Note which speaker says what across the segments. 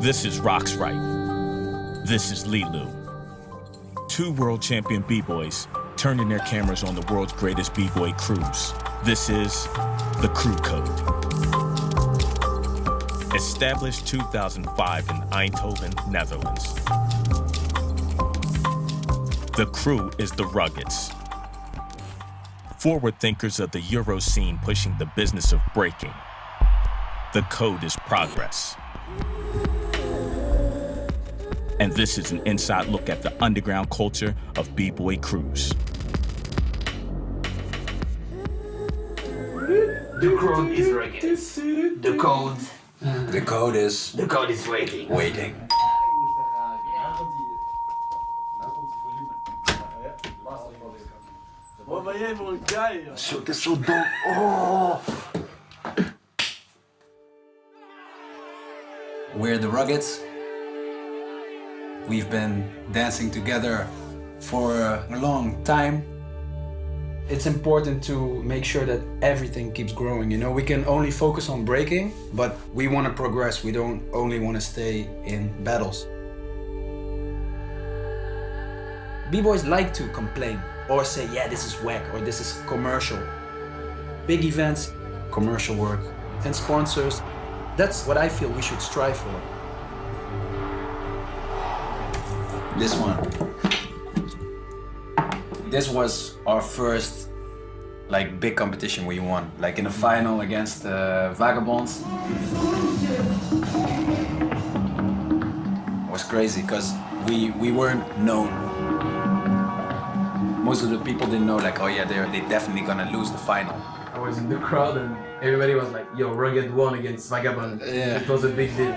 Speaker 1: This is Roxrite. This is Lilou. Two world champion b-boys turning their cameras on the world's greatest b-boy crews. This is the Crew Code. Established 2005 in Eindhoven, Netherlands. The crew is the Ruggeds. Forward thinkers of the Euro scene pushing the business of breaking. The code is progress. And this is an inside look at the underground culture of b-boy crews.
Speaker 2: The crowd is Ruggeds. The code.
Speaker 3: The code is...
Speaker 2: The code is waiting.
Speaker 3: Waiting.
Speaker 4: Wat ben jij voor een guy, joh?
Speaker 3: Zo, het is zo dom. Oh. We're the Ruggeds. We've been dancing together for a long time.
Speaker 5: It's important to make sure that everything keeps growing. You know, we can only focus on breaking, but we want to progress. We don't only want to stay in battles. B-boys like to complain or say, yeah, this is whack or this is commercial. Big events, commercial work, and sponsors. That's what I feel we should strive for.
Speaker 3: This one. This was our first big competition we won. Like in a final against Vagabonds. It was crazy because we weren't known. Most of the people didn't know oh yeah, they're definitely gonna lose the final.
Speaker 4: I was in the crowd and everybody was like, yo, Rugged won against Vagabond.
Speaker 3: Yeah.
Speaker 4: It was a big deal.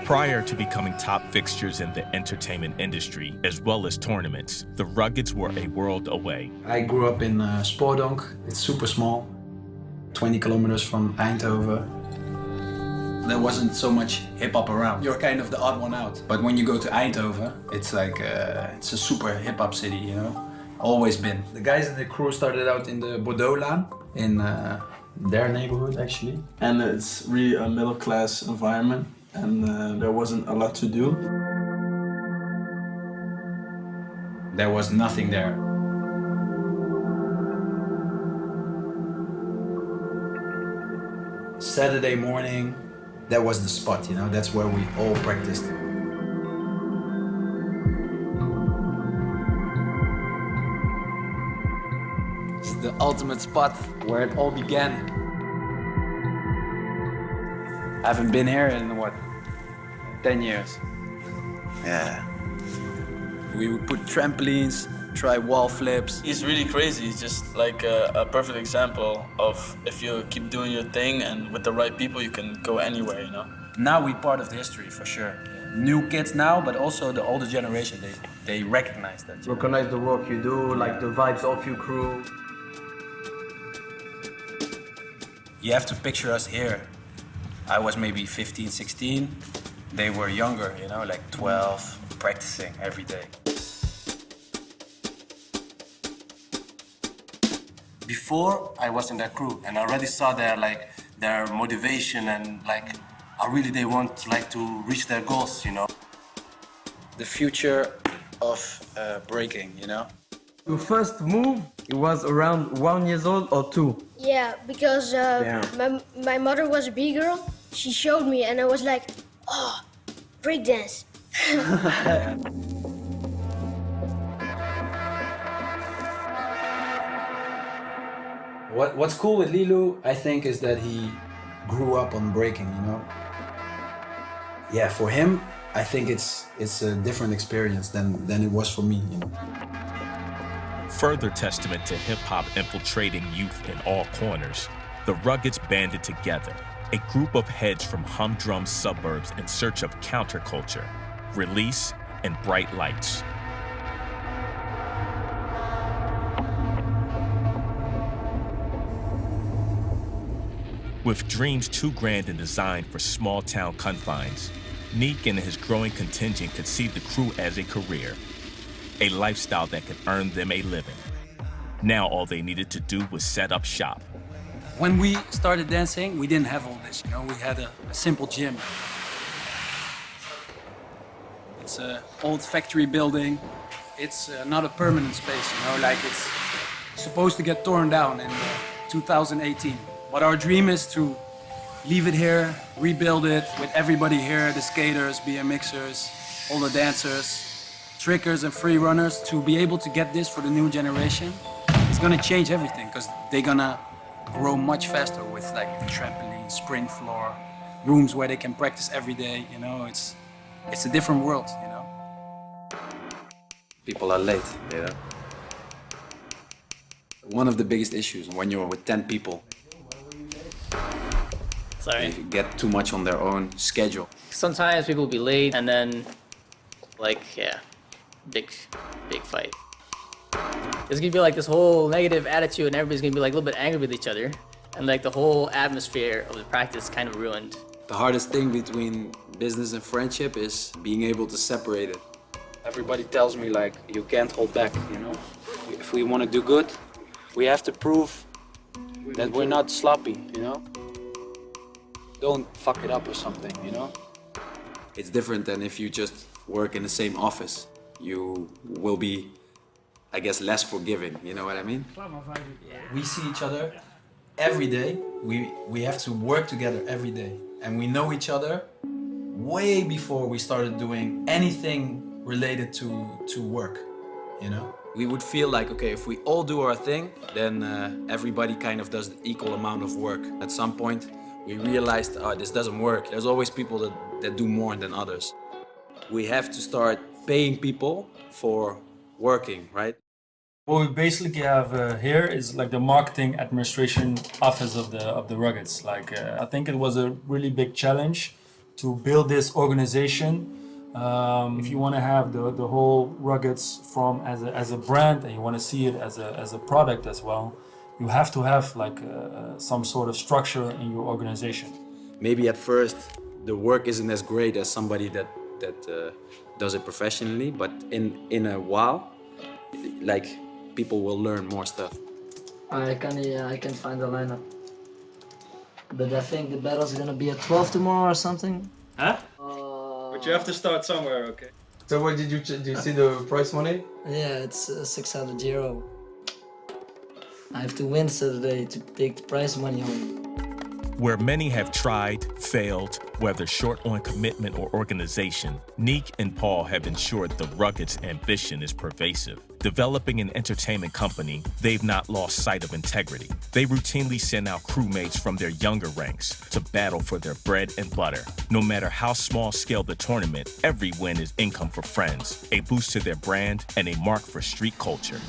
Speaker 1: Prior to becoming top fixtures in the entertainment industry, as well as tournaments, the Ruggeds were a world away.
Speaker 5: I grew up in Spoordonk. It's super small, 20 kilometers from Eindhoven.
Speaker 3: There wasn't so much hip-hop around. You're kind of the odd one out. But when you go to Eindhoven, it's it's a super hip-hop city, you know? Always been.
Speaker 5: The guys in the crew started out in the Bordeauxlaan, in their neighborhood actually.
Speaker 4: And it's really a middle-class environment and there wasn't a lot to do.
Speaker 3: There was nothing there.
Speaker 5: Saturday morning, that was the spot, you know? That's where we all practiced. It's the ultimate spot where it all began. I haven't been here in, 10 years.
Speaker 3: Yeah. We would put trampolines, try wall flips.
Speaker 6: He's really crazy. He's just like a perfect example of if you keep doing your thing and with the right people, you can go anywhere, you know?
Speaker 3: Now we're part of the history, for sure. New kids now, but also the older generation, they recognize that.
Speaker 4: Recognize the work you do, like the vibes of your crew.
Speaker 3: You have to picture us here. I was maybe 15, 16. They were younger, you know, like 12, practicing every day.
Speaker 7: Before I was in that crew, and I already saw their motivation and how really they want to reach their goals, you know.
Speaker 3: The future of breaking, you know.
Speaker 4: Your first move, it was around 1 year old or 2?
Speaker 8: Yeah, because my mother was a B-girl. She showed me and I was like, oh, breakdance.
Speaker 5: What's cool with Lilou, I think, is that he grew up on breaking, you know? Yeah, for him, I think it's a different experience than it was for me, you know?
Speaker 1: Further testament to hip-hop infiltrating youth in all corners, the Ruggeds banded together, a group of heads from humdrum suburbs in search of counterculture, release, and bright lights. With dreams too grand and designed for small-town confines, Neek and his growing contingent could see the crew as a career, a lifestyle that could earn them a living. Now all they needed to do was set up shop.
Speaker 3: When we started dancing, we didn't have all this, you know, we had a simple gym.
Speaker 5: It's an old factory building. It's not a permanent space, you know, like it's supposed to get torn down in 2018. But our dream is to leave it here, rebuild it with everybody here, the skaters, BMXers, all the dancers, trickers and free runners, to be able to get this for the new generation. It's gonna change everything because they're gonna grow much faster with like trampoline, sprint floor, rooms where they can practice every day, you know, it's a different world, you know. People are late, you know. One of the biggest issues when you're with 10 people,
Speaker 9: Sorry.
Speaker 5: they get too much on their own schedule.
Speaker 9: Sometimes people will be late and then, like, yeah, big fight. There's gonna be like this whole negative attitude and everybody's gonna be like a little bit angry with each other. And like the whole atmosphere of the practice kind of ruined.
Speaker 5: The hardest thing between business and friendship is being able to separate it. Everybody tells me like, you can't hold back, you know? If we want to do good, we have to prove that we're not sloppy, you know? Don't fuck it up or something, you know? It's different than if you just work in the same office. You will be, I guess, less forgiving, you know what I mean? We see each other every day. We have to work together every day. And we know each other way before we started doing anything related to work, you know? We would feel like, okay, if we all do our thing, then everybody kind of does the equal amount of work. At some point, we realized, oh, this doesn't work. There's always people that do more than others. We have to start paying people for working, right?
Speaker 10: What we basically have here is like the marketing administration office of the Ruggeds. Like I think it was a really big challenge to build this organization. If you want to have the whole Ruggeds from as a brand and you want to see it as a product as well, you have to have like some sort of structure in your organization.
Speaker 5: Maybe at first the work isn't as great as somebody that does it professionally, but in a while, like, people will learn more stuff.
Speaker 11: I can find the lineup. But I think the battle's gonna be at 12 tomorrow or something.
Speaker 10: Huh? But you have to start somewhere, okay?
Speaker 12: So what did you see the prize money?
Speaker 11: Yeah, it's 600 euro. I have to win Saturday to take the prize money home.
Speaker 1: Where many have tried, failed, whether short on commitment or organization, Neek and Paul have ensured the Ruggeds' ambition is pervasive. Developing an entertainment company, they've not lost sight of integrity. They routinely send out crewmates from their younger ranks to battle for their bread and butter. No matter how small scale the tournament, every win is income for friends, a boost to their brand, and a mark for street culture.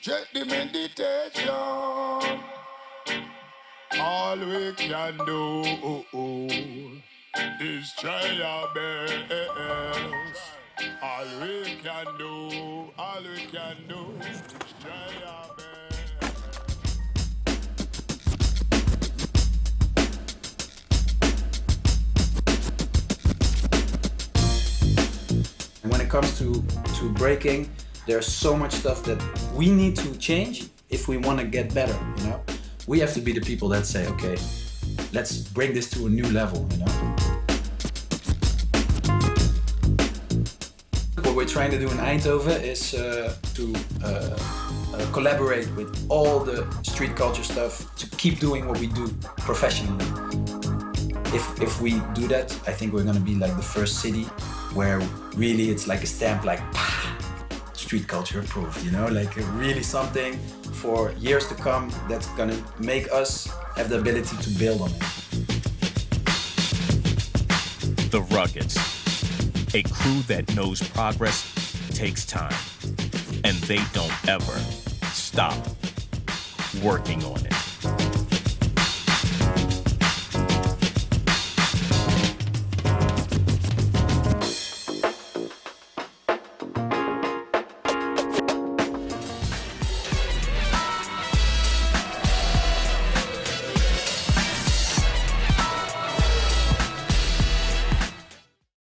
Speaker 13: Check the meditation. All we can do is try our best. All we can do is try our best.
Speaker 5: When it comes to breaking, there's so much stuff that we need to change if we want to get better, you know? We have to be the people that say, okay, let's bring this to a new level, you know? What we're trying to do in Eindhoven is to collaborate with all the street culture stuff to keep doing what we do professionally. If we do that, I think we're gonna be like the first city where really it's like a stamp, like street culture approved, you know, like really something for years to come that's gonna make us have the ability to build on it.
Speaker 1: The Ruggeds, a crew that knows progress takes time, and they don't ever stop working on it.